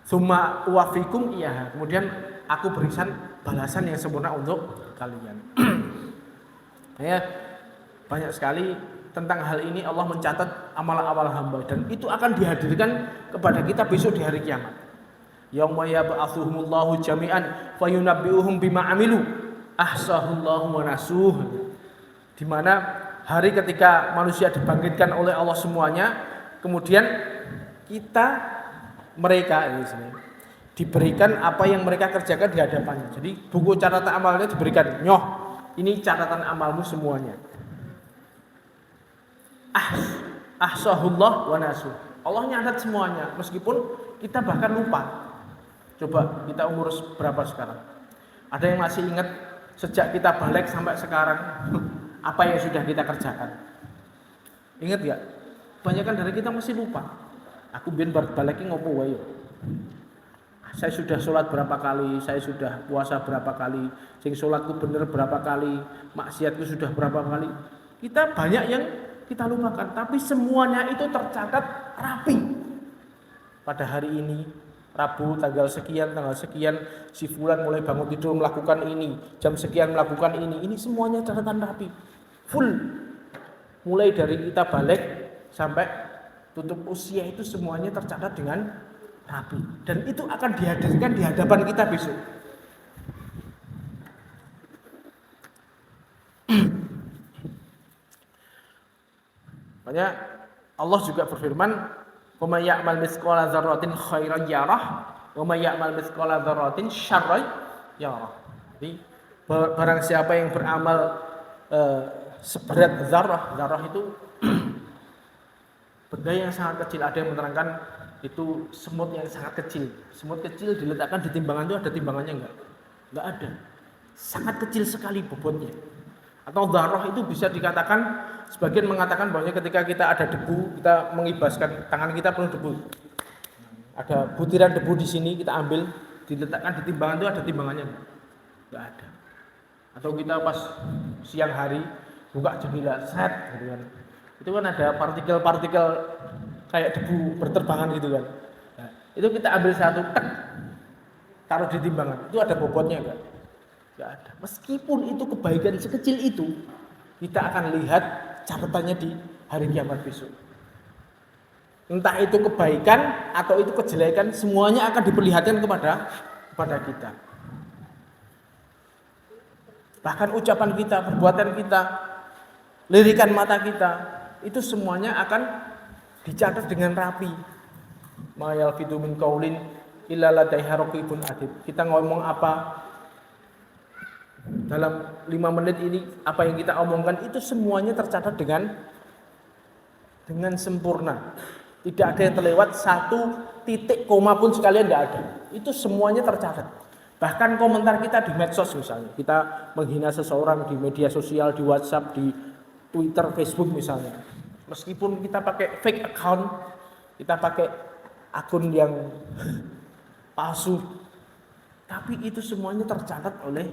tsumma uwaffikum iyaha. Kemudian aku berikan balasan yang sempurna untuk kalian. Ya, banyak sekali tentang hal ini Allah mencatat amal-amal hamba dan itu akan dihadirkan kepada kita besok di hari kiamat. Yauma yab'atsuhumullahu jami'an fayunabbi'uhum bima 'amilu ahsahullahu wa nasuh. Di mana hari ketika manusia dibangkitkan oleh Allah semuanya, kemudian mereka ini diberikan apa yang mereka kerjakan di hadapannya. Jadi buku catatan amalnya diberikan, nyoh, ini catatan amalmu semuanya. Ahsahullah wa nasuh. Allah nyatat semuanya, meskipun kita bahkan lupa. Coba kita umur berapa sekarang? Ada yang masih ingat sejak kita balik sampai sekarang apa yang sudah kita kerjakan? Ingat gak? Kebanyakan dari kita masih lupa. Aku biar balik ngopo wae. Saya sudah sholat berapa kali, saya sudah puasa berapa kali, sing sholatku bener berapa kali, maksiatku sudah berapa kali. Kita banyak yang kita lupakan, tapi semuanya itu tercatat rapi. Pada hari ini, Rabu tanggal sekian, si fulan mulai bangun tidur melakukan ini, jam sekian melakukan ini semuanya catatan rapi, full. Mulai dari kita balik sampai tutup usia itu semuanya tercatat dengan rapi, dan itu akan dihadirkan di hadapan kita besok. Makanya Allah juga berfirman, "Wa may ya'mal mithqala dzarratin khairan yarah, wa may ya'mal mithqala dzarratin syarran yarah." Jadi barang siapa yang beramal seberat zarrah itu benda yang sangat kecil. Ada yang menerangkan itu semut yang sangat kecil. Semut kecil diletakkan di timbangan itu ada timbangannya enggak? Enggak ada. Sangat kecil sekali bobotnya. Atau dzarrah itu bisa dikatakan, sebagian mengatakan bahwa ketika kita ada debu, kita mengibaskan tangan kita penuh debu. Ada butiran debu di sini, kita ambil, diletakkan di timbangan itu ada timbangannya enggak? Enggak ada. Atau kita pas siang hari buka jendela, set gitu kan. Itu kan ada partikel-partikel kayak debu berterbangan gitu kan. Nah, itu kita ambil satu, tek, taruh di timbangan. Itu ada bobotnya enggak? Enggak ada. Meskipun itu kebaikan sekecil itu, kita akan lihat catatannya di hari kiamat besok. Entah itu kebaikan atau itu kejelekan, semuanya akan diperlihatkan kepada kita. Bahkan ucapan kita, perbuatan kita, lirikan mata kita, itu semuanya akan dicatat dengan rapi. Ma yalfidu min qaulin illa ladaihi raqibun atid. Kita ngomong apa dalam 5 menit ini, apa yang kita omongkan itu semuanya tercatat dengan sempurna. Tidak ada yang terlewat, satu titik koma pun sekalian tidak ada. Itu semuanya tercatat. Bahkan komentar kita di medsos misalnya, kita menghina seseorang di media sosial, di WhatsApp, di Twitter, Facebook misalnya. Meskipun kita pakai fake account, kita pakai akun yang palsu, tapi itu semuanya tercatat oleh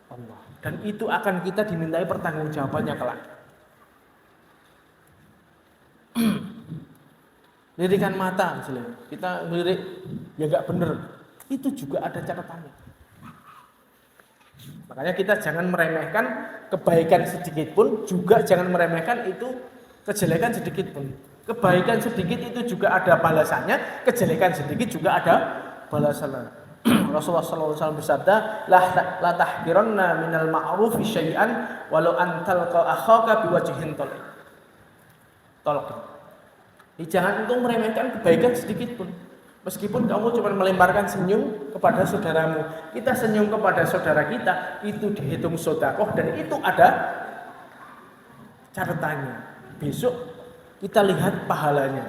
Allah. Dan itu akan kita dimintai pertanggungjawabannya kelak. Lirikan mata misalnya, kita lirik ya enggak benar, itu juga ada catatannya. Makanya kita jangan meremehkan kebaikan sedikit pun, juga jangan meremehkan itu kejelekan sedikit pun. Kebaikan sedikit itu juga ada balasannya, kejelekan sedikit juga ada balasannya. Rasulullah SAW bersabda, la tahqiranna minal ma'rufi syai'an walau an talqa akhaka biwajhin talq. Jangan untuk meremehkan kebaikan sedikit pun. Meskipun kamu cuma melemparkan senyum kepada saudaramu, kita senyum kepada saudara kita, itu dihitung sedekah dan itu ada catatannya. Besok kita lihat pahalanya.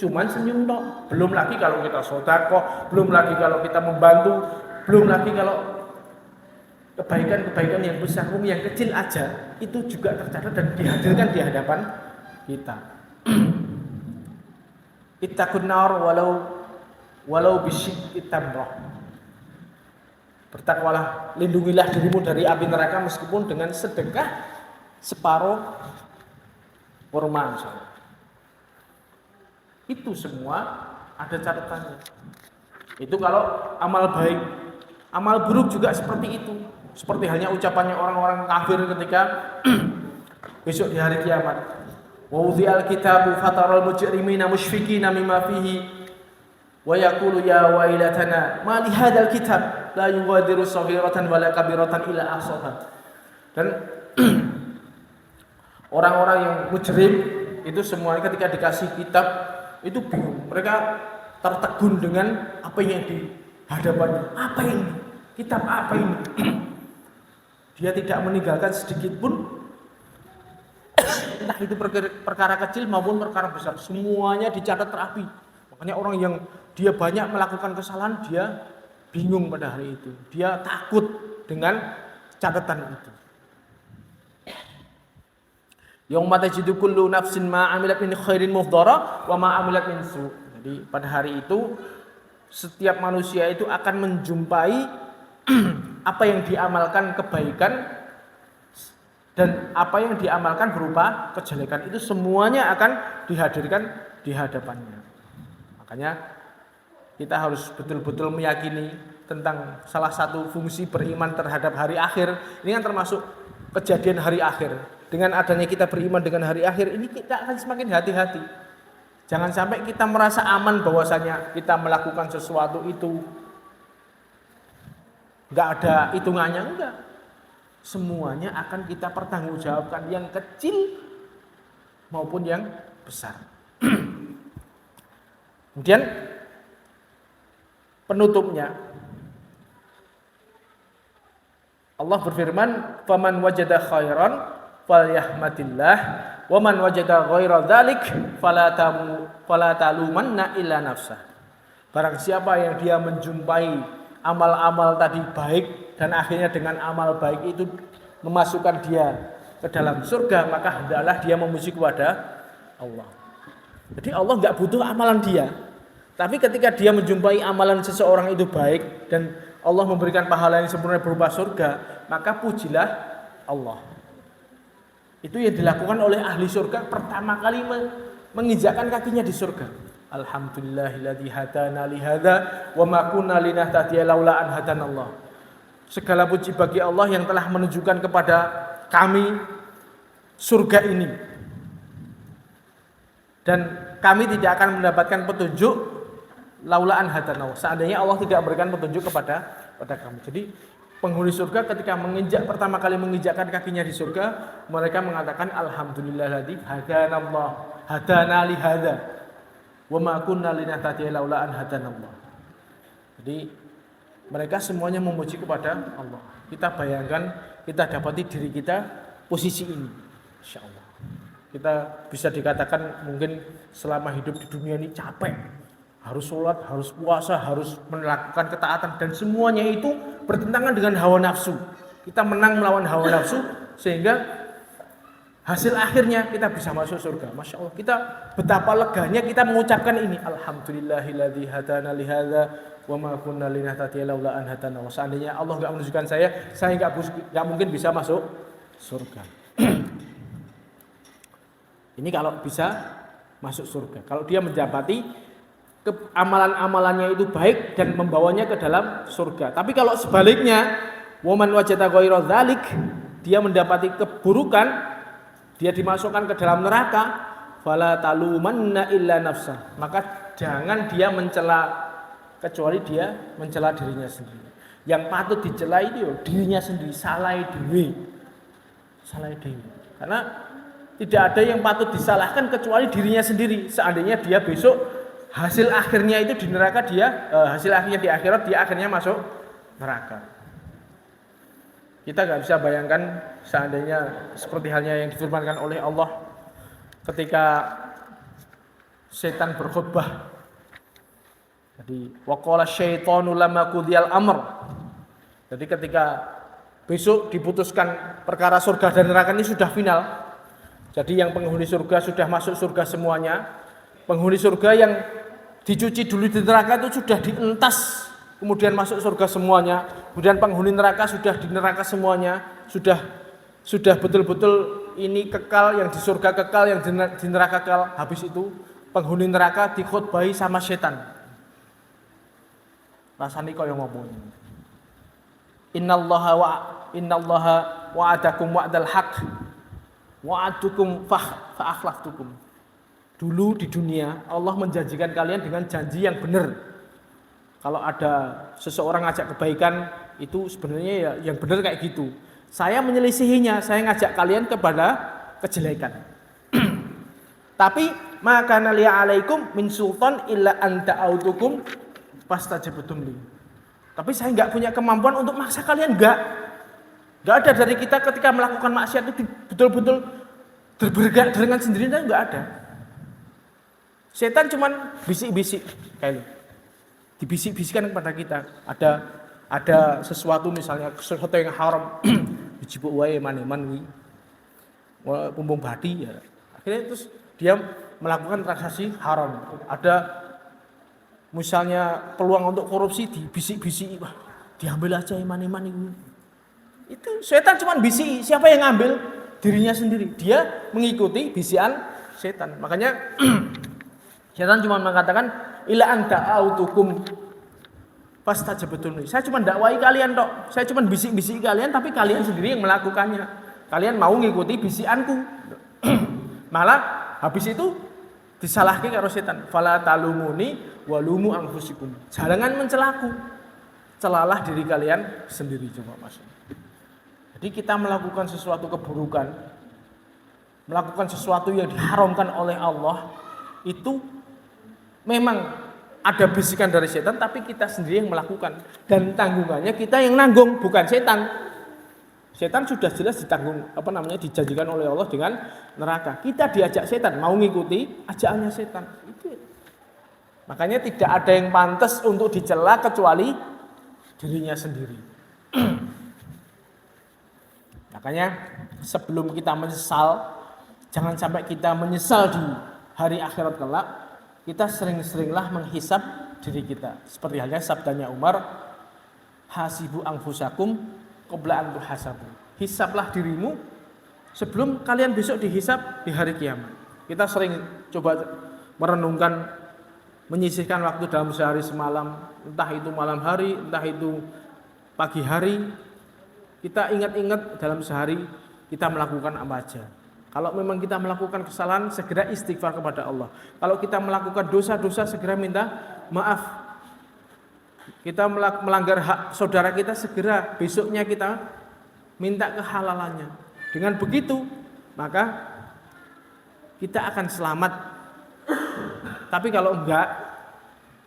Cuman senyum toh, belum lagi kalau kita sedekah, belum lagi kalau kita membantu, belum lagi kalau kebaikan-kebaikan yang besar, yang kecil aja itu juga tercatat dan dihadirkan di hadapan kita. Ittaqun nar walau bisyikki tamrah. Bertakwalah, lindungilah dirimu dari api neraka meskipun dengan sedekah separuh kurma misalnya. Itu semua ada catatannya. Itu kalau amal baik. Amal buruk juga seperti itu. Seperti halnya ucapannya orang-orang kafir ketika besok di hari kiamat. Wa wudhi'al kitabu fataral mujrimina mushfiqina mimma fihi wa yaqulu ya wailatana ma li hadzal kitab la yughadiru shaghiratan wala kabiratan illa ahsaha. Dan orang-orang yang mujrim itu semuanya ketika dikasih kitab itu bingung. Mereka tertegun dengan apa yang di hadapannya. Apa ini? Kitab apa ini? Dia tidak meninggalkan sedikit pun, entah itu perkara kecil maupun perkara besar, semuanya dicatat rapi. Makanya orang yang dia banyak melakukan kesalahan, dia bingung pada hari itu. Dia takut dengan catatan itu. Yauma tajidu kullu nafsin ma 'amilat min khairin muhdara wa ma 'amilat min su'. Jadi pada hari itu setiap manusia itu akan menjumpai apa yang diamalkan kebaikan dan apa yang diamalkan berupa kejelekan, itu semuanya akan dihadirkan di hadapannya. Makanya kita harus betul-betul meyakini tentang salah satu fungsi beriman terhadap hari akhir. Ini kan termasuk kejadian hari akhir. Dengan adanya kita beriman dengan hari akhir ini, kita akan semakin hati-hati. Jangan sampai kita merasa aman bahwasanya kita melakukan sesuatu itu enggak ada hitungannya, enggak. Semuanya akan kita pertanggungjawabkan, yang kecil maupun yang besar. Kemudian penutupnya Allah berfirman, "Faman wajada khairan falyahmadillah wa man wajada ghaira dzalik fala talumanna illa nafsah." Barang siapa yang dia menjumpai amal-amal tadi baik dan akhirnya dengan amal baik itu memasukkan dia ke dalam surga, maka hendaklah dia memuji kepada Allah. Jadi Allah enggak butuh amalan dia. Tapi ketika dia menjumpai amalan seseorang itu baik dan Allah memberikan pahala yang sempurna berupa surga, maka pujilah Allah. Itu yang dilakukan oleh ahli surga pertama kali menginjakkan kakinya di surga. Alhamdulillahilladzi hadana li hadza wa ma kunna linahtadiya laula an hadanallah. Segala puji bagi Allah yang telah menunjukkan kepada kami surga ini. Dan kami tidak akan mendapatkan petunjuk laula an hadanallah. Seandainya Allah tidak memberikan petunjuk kepada kami. Jadi penghuni surga ketika pertama kali menginjakkan kakinya di surga, mereka mengatakan alhamdulillahilladzi hadanallah, hadana li hadza. Wa ma kunna linahtadiya laula an hadanallah. Jadi mereka semuanya memuji kepada Allah. Kita bayangkan, kita dapati diri kita posisi ini, insyaallah. Kita bisa dikatakan mungkin selama hidup di dunia ini capek, harus sholat, harus puasa, harus melakukan ketaatan, dan semuanya itu bertentangan dengan hawa nafsu. Kita menang melawan hawa nafsu sehingga hasil akhirnya kita bisa masuk surga. Masya Allah, kita betapa leganya kita mengucapkan ini. Alhamdulillahilladzi hadana li hadza wa ma kunna linahtadiya laula an hadanallah. Seandainya Allah enggak menunjukkan saya enggak mungkin bisa masuk surga. Ini kalau bisa masuk surga. Kalau dia mendapati amalan-amalannya itu baik dan membawanya ke dalam surga. Tapi kalau sebaliknya, wa man wajada ghaira dzalik, dia mendapati keburukan, dia dimasukkan ke dalam neraka, fala talumanna illa nafsa. Maka jangan dia mencela kecuali dia mencela dirinya sendiri. Yang patut dicela itu dirinya sendiri, salah dewi. Karena tidak ada yang patut disalahkan kecuali dirinya sendiri. Seandainya dia besok hasil akhirnya itu di neraka, hasil akhirnya di akhirat, dia akhirnya masuk neraka. Kita nggak bisa bayangkan seandainya seperti halnya yang difirmankan oleh Allah ketika setan berkhutbah. Jadi waqala syaitanu lamma qudiyal amr. Jadi ketika besok diputuskan perkara surga dan neraka ini sudah final. Jadi yang penghuni surga sudah masuk surga semuanya. Penghuni surga yang dicuci dulu di neraka itu sudah dientas, kemudian masuk surga semuanya. Kemudian penghuni neraka sudah di neraka semuanya, sudah betul-betul ini kekal, yang di surga kekal, yang di neraka kekal. Habis itu penghuni neraka dikhotbahi sama setan. Rasane kaya ngomong. Innallaha wa'adakum wa'dal haqq wa'adukum fa akhlaftukum. Dulu di dunia Allah menjanjikan kalian dengan janji yang benar. Kalau ada seseorang ngajak kebaikan itu sebenarnya ya yang benar kayak gitu. Saya menyelisihinya, saya ngajak kalian kepada kejelekan. Tapi maka naliya alaikum min sultan illa anta autukum fastajabtum li. Tapi saya enggak punya kemampuan untuk maksa kalian, enggak ada dari kita ketika melakukan maksiat itu betul-betul bergerak dengan sendirinya, enggak ada. Setan cuman bisik-bisik kayak dibisik-bisikan kepada kita. Ada sesuatu misalnya sesuatu yang haram dijibuk wae man-man wi. Pumbung badi ya. Akhirnya terus dia melakukan transaksi haram. Ada misalnya peluang untuk korupsi dibisik-bisik, wah, diambil aja man-man itu. Itu setan cuman bisik, siapa yang ngambil? Dirinya sendiri. Dia mengikuti bisikan setan. Makanya setan cuma mengatakan ila anta autukum fastajabtum li. Saya cuma dakwai kalian tok. Saya cuma bisik-bisik kalian tapi kalian sendiri yang melakukannya. Kalian mau ngikuti bisikanku. Malah habis itu disalahke karo setan. Fala talumuni walumu anfusikum. Jangan mencelaku. Celalah diri kalian sendiri coba Mas. Jadi kita melakukan sesuatu keburukan, melakukan sesuatu yang diharamkan oleh Allah itu memang ada bisikan dari setan, tapi kita sendiri yang melakukan dan tanggungannya kita yang nanggung, bukan setan. Setan sudah jelas ditanggung, dijanjikan oleh Allah dengan neraka. Kita diajak setan, mau ngikuti ajakannya setan. Itu. Makanya tidak ada yang pantas untuk dicela kecuali dirinya sendiri. Makanya sebelum kita menyesal, jangan sampai kita menyesal di hari akhirat kelak. Kita sering-seringlah menghisap diri kita. Seperti halnya sabdanya Umar, hasibu anfusakum qabla an tuhasabu. Hisaplah dirimu sebelum kalian besok dihisap di hari kiamat. Kita sering coba merenungkan, menyisihkan waktu dalam sehari semalam, entah itu malam hari, entah itu pagi hari. Kita ingat-ingat dalam sehari kita melakukan apa aja. Kalau memang kita melakukan kesalahan, segera istighfar kepada Allah. Kalau kita melakukan dosa-dosa, segera minta maaf. Kita melanggar hak saudara kita, segera besoknya kita minta kehalalannya. Dengan begitu, maka kita akan selamat. Tapi kalau enggak,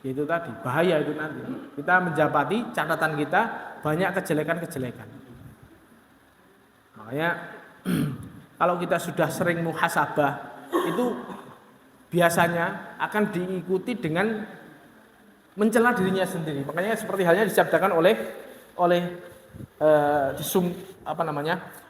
itu tadi, bahaya itu nanti. Kita menjabati catatan kita banyak kejelekan-kejelekan. Makanya kalau kita sudah sering muhasabah, itu biasanya akan diikuti dengan mencela dirinya sendiri. Makanya seperti halnya disabdakan oleh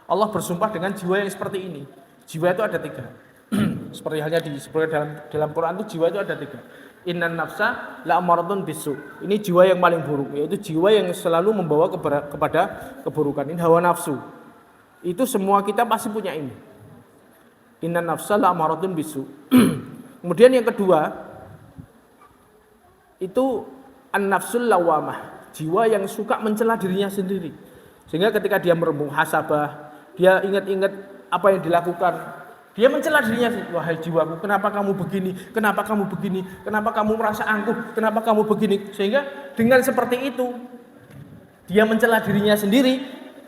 Allah bersumpah dengan jiwa yang seperti ini. Jiwa itu ada 3. Seperti halnya disebutkan dalam Quran itu jiwa itu ada 3. Innan nafsa la'amaratun bisu. Ini jiwa yang paling buruk, yaitu jiwa yang selalu membawa kepada keburukan. Ini hawa nafsu. Itu semua kita pasti punya ini. Inna nafsa la'amaratun bisu. Kemudian yang kedua itu an-nafsul lawamah, jiwa yang suka mencela dirinya sendiri. Sehingga ketika dia bermuhasabah, dia ingat-ingat apa yang dilakukan, dia mencela dirinya sendiri. Wahai jiwaku, kenapa kamu begini? Kenapa kamu begini? Kenapa kamu merasa angkuh? Kenapa kamu begini? Sehingga dengan seperti itu dia mencela dirinya sendiri,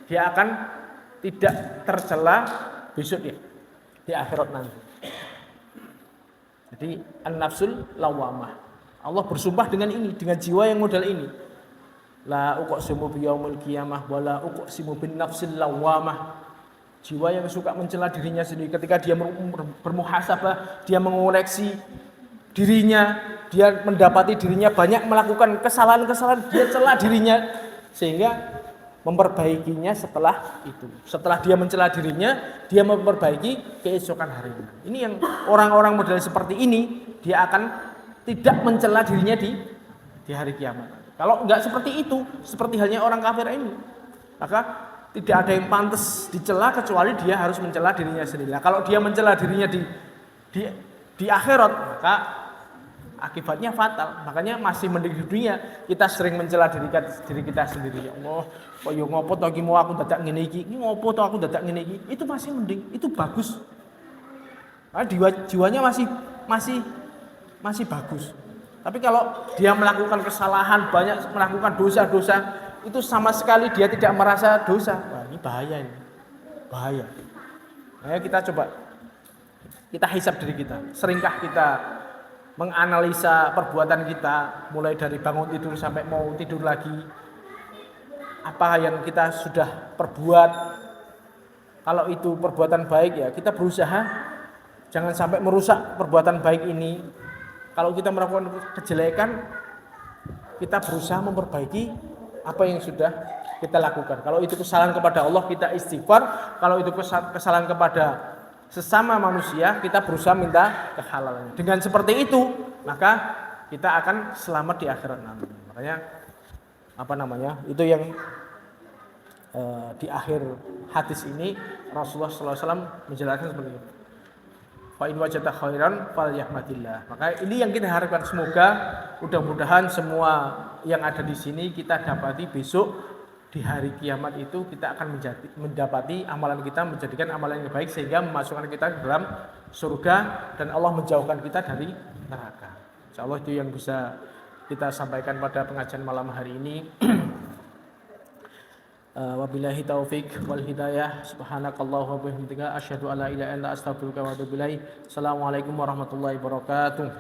dia akan tidak tercela besok di akhirat nanti. Jadi an-nafsul lawamah. Allah bersumpah dengan ini, dengan jiwa yang model ini. La uqsimu biyaumil qiyamah wa la uqsimu bin nafsil lawamah. Jiwa yang suka mencela dirinya sendiri ketika dia bermuhasabah, dia mengoreksi dirinya, dia mendapati dirinya banyak melakukan kesalahan-kesalahan, dia cela dirinya sehingga memperbaikinya setelah itu. Setelah dia mencela dirinya, dia memperbaiki keesokan harinya. Ini yang orang-orang model seperti ini, dia akan tidak mencela dirinya di hari kiamat. Kalau enggak seperti itu, seperti halnya orang kafir ini, maka tidak ada yang pantas dicela kecuali dia harus mencela dirinya sendiri. Nah, kalau dia mencela dirinya di akhirat, maka akibatnya fatal. Makanya masih mending di dunia kita sering mencela diri kita sendiri. Ya Allah, kok yo ngopo to iki mau aku dadak ngene iki. Iki ngopo to aku dadak ngene iki. Itu masih mending, itu bagus. Jiwanya masih bagus. Tapi kalau dia melakukan kesalahan, banyak melakukan dosa-dosa, itu sama sekali dia tidak merasa dosa. Wah, ini bahaya ini. Bahaya. Ayo kita coba, kita hisab diri kita. Seringkah kita menganalisa perbuatan kita, mulai dari bangun tidur sampai mau tidur lagi. Apa yang kita sudah perbuat. Kalau itu perbuatan baik ya kita berusaha jangan sampai merusak perbuatan baik ini. Kalau kita melakukan kejelekan, kita berusaha memperbaiki apa yang sudah kita lakukan. Kalau itu kesalahan kepada Allah, kita istighfar. Kalau itu kesalahan kepada sesama manusia, kita berusaha minta kehalalannya. Dengan seperti itu, maka kita akan selamat di akhirat nanti. Makanya itu yang di akhir hadis ini Rasulullah SAW menjelaskan seperti itu. Fa in wajada khairan falyahmadillah. Maka ini yang kita harapkan, semoga mudah-mudahan semua yang ada di sini kita dapati besok di hari kiamat itu kita akan mendapati amalan kita menjadikan amalan yang baik sehingga memasukkan kita ke dalam surga dan Allah menjauhkan kita dari neraka. Insyaallah itu yang bisa kita sampaikan pada pengajian malam hari ini. Wabillahi taufik wal hidayah. Subhanakallahumma wa bihamdika asyhadu an la ilaha illa anta astaghfiruka wa atubu ilaik. Assalamualaikum warahmatullahi wabarakatuh.